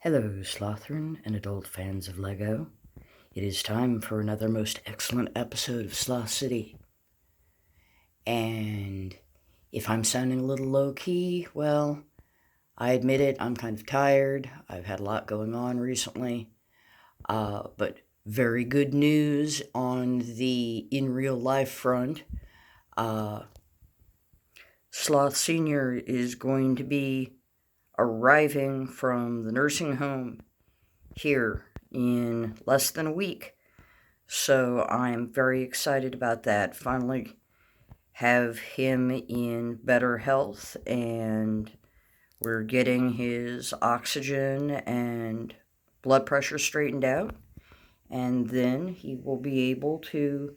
Hello, Slothern and adult fans of LEGO. It is time for another most excellent episode of Sloth City. And if I'm sounding a little low-key, well, I admit it, I'm kind of tired. I've had a lot going on recently. But very good news on the in-real-life front. Sloth Sr. is going to be arriving from the nursing home here in less than a week. So I'm very excited about that. Finally have him in better health, and we're getting his oxygen and blood pressure straightened out. And then he will be able to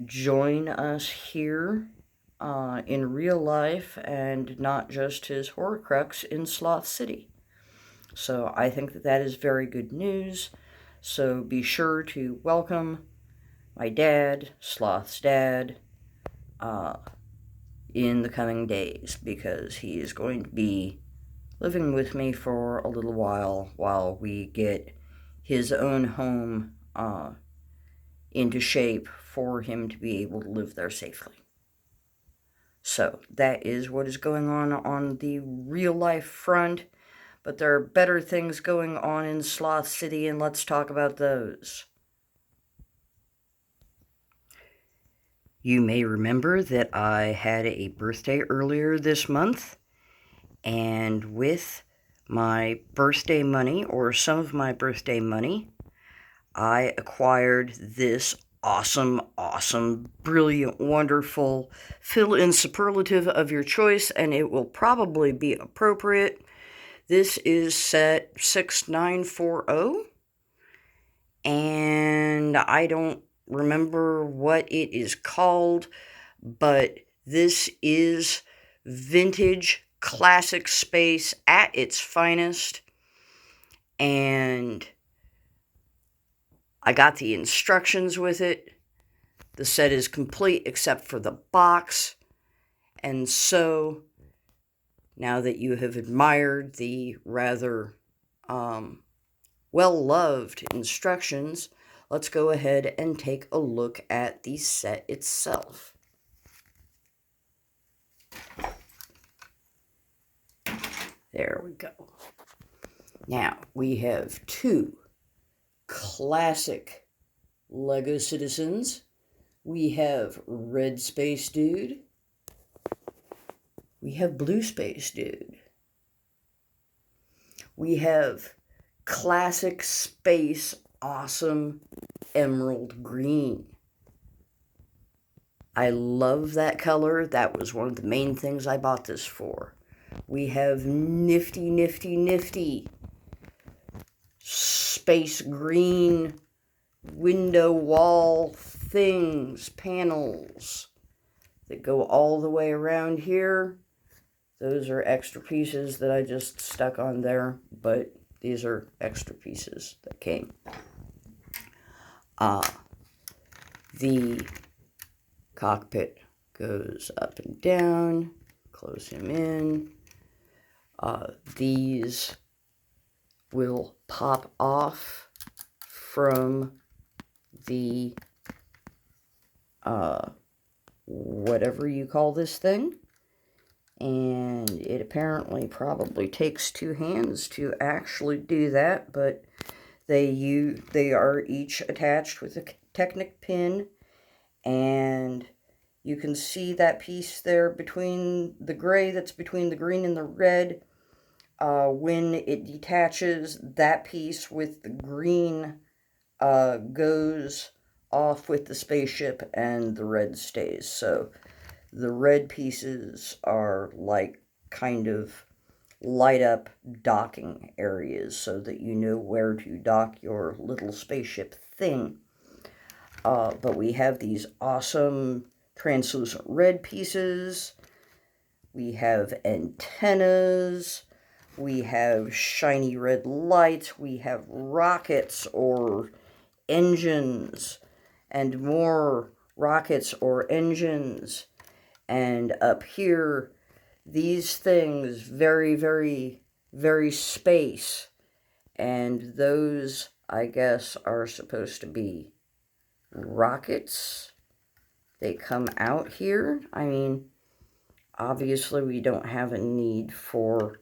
join us here in real life and not just his Horcrux in Sloth City. So I think that is very good news. So be sure to welcome my dad, Sloth's dad, in the coming days, because he is going to be living with me for a little while we get his own home into shape for him to be able to live there safely. So that is what is going on the real life front. But there are better things going on in Sloth City, and let's talk about those. You may remember that I had a birthday earlier this month, and with my birthday money, or some of my birthday money, I acquired this awesome, brilliant, wonderful fill-in superlative of your choice, and it will probably be appropriate. This is set 6940, and I don't remember what it is called, but this is vintage classic space at its finest, and I got the instructions with it. The set is complete except for the box, and so now that you have admired the rather well-loved instructions, let's go ahead and take a look at the set itself. There we go. Now, we have two classic LEGO citizens. We have Red Space Dude. We have Blue Space Dude. We have classic space awesome emerald green. I love that color. That was one of the main things I bought this for. We have nifty space green window wall things, panels that go all the way around here. Those are extra pieces that I just stuck on there, but these are extra pieces that came. The cockpit goes up and down. Close him in. These will pop off from the whatever you call this thing. And it apparently probably takes two hands to actually do that, but they are each attached with a Technic pin, and you can see that piece there between the gray that's between the green and the red. When it detaches, that piece with the green goes off with the spaceship and the red stays. So the red pieces are like kind of light up docking areas so that you know where to dock your little spaceship thing. But we have these awesome translucent red pieces. We have antennas. We have shiny red lights. We have rockets or engines, and more rockets or engines. And up here, these things, very space. And those, I guess, are supposed to be rockets. They come out here. I mean, obviously we don't have a need for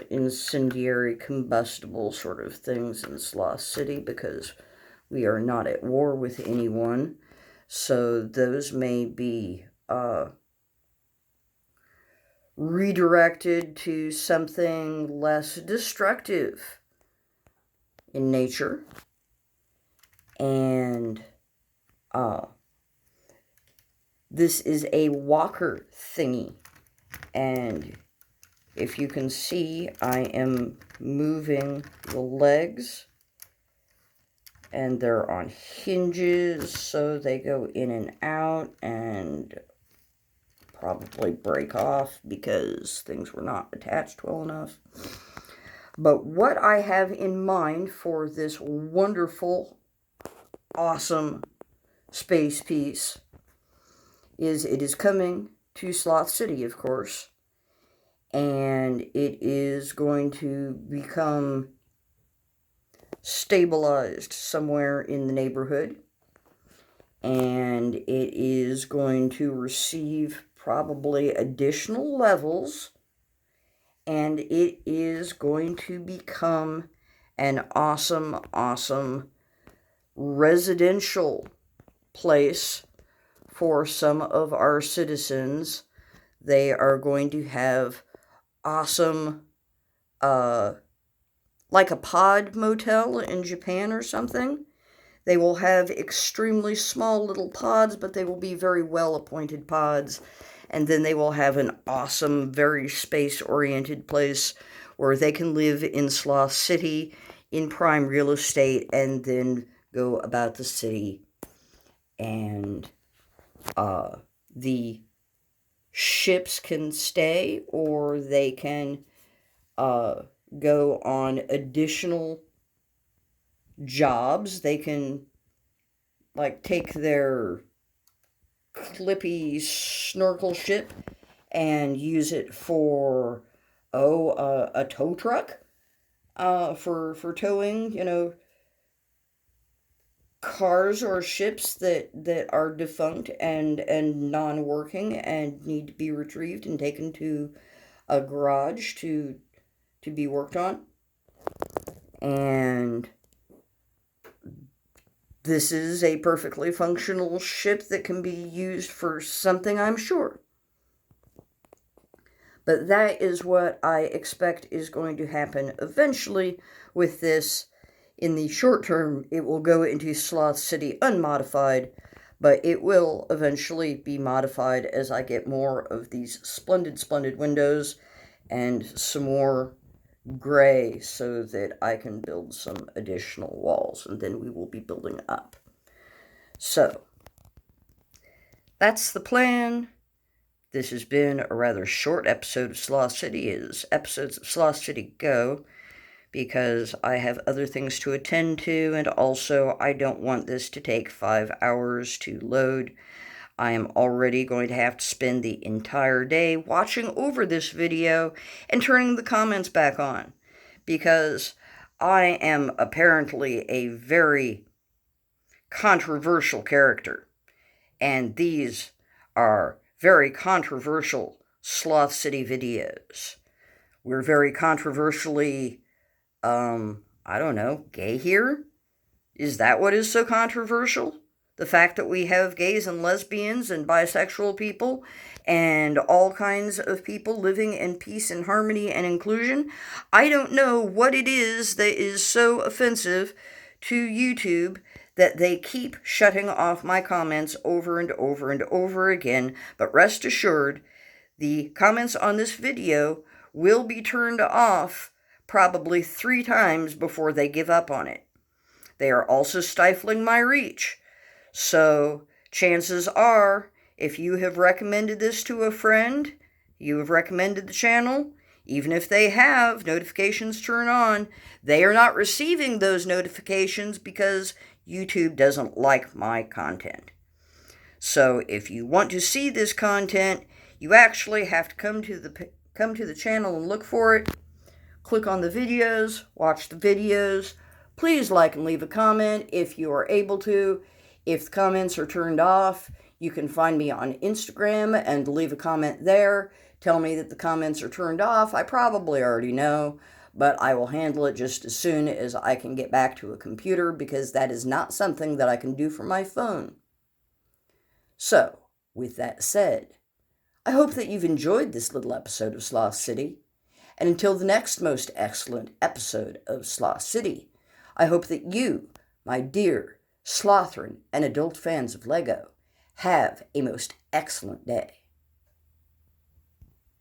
incendiary combustible sort of things in Sloth City because we are not at war with anyone. So those may be redirected to something less destructive in nature. And this is a walker thingy. And if you can see, I am moving the legs. And they're on hinges, so they go in and out and probably break off because things were not attached well enough. But what I have in mind for this wonderful, awesome space piece is it is coming to Sloth City, of course, and it is going to become stabilized somewhere in the neighborhood, and it is going to receive probably additional levels, and it is going to become an awesome, awesome residential place for some of our citizens. They are going to have awesome, like a pod motel in Japan or something. They will have extremely small little pods, but they will be very well-appointed pods. And then they will have an awesome, very space-oriented place where they can live in Sloth City in prime real estate and then go about the city. And the ships can stay, or they can go on additional jobs. They can, like, take their clippy snorkel ship and use it for, a tow truck, for towing, cars or ships that are defunct and non-working and need to be retrieved and taken to a garage to be worked on. And this is a perfectly functional ship that can be used for something, I'm sure. But that is what I expect is going to happen eventually with this. In the short term, it will go into Sloth City unmodified, but it will eventually be modified as I get more of these splendid, splendid windows and some more gray so that I can build some additional walls, and then we will be building up. So, that's the plan. This has been a rather short episode of Sloth City, as episodes of Sloth City go, because I have other things to attend to, and also I don't want this to take 5 hours to load. I am already going to have to spend the entire day watching over this video and turning the comments back on, because I am apparently a very controversial character, and these are very controversial Sloth City videos. We're very controversially, I don't know, gay here? Is that what is so controversial? The fact that we have gays and lesbians and bisexual people and all kinds of people living in peace and harmony and inclusion? I don't know what it is that is so offensive to YouTube that they keep shutting off my comments over and over and over again. But rest assured, the comments on this video will be turned off probably 3 times before they give up on it. They are also stifling my reach. So, chances are, if you have recommended this to a friend, you have recommended the channel, even if they have notifications turned on, they are not receiving those notifications because YouTube doesn't like my content. So, if you want to see this content, you actually have to come to the channel and look for it. Click on the videos, watch the videos. Please like and leave a comment if you are able to. If the comments are turned off, you can find me on Instagram and leave a comment there. Tell me that the comments are turned off. I probably already know, but I will handle it just as soon as I can get back to a computer, because that is not something that I can do from my phone. So, with that said, I hope that you've enjoyed this little episode of Sloth City. And until the next most excellent episode of Sloth City, I hope that you, my dear Slothrin and adult fans of Lego, have a most excellent day.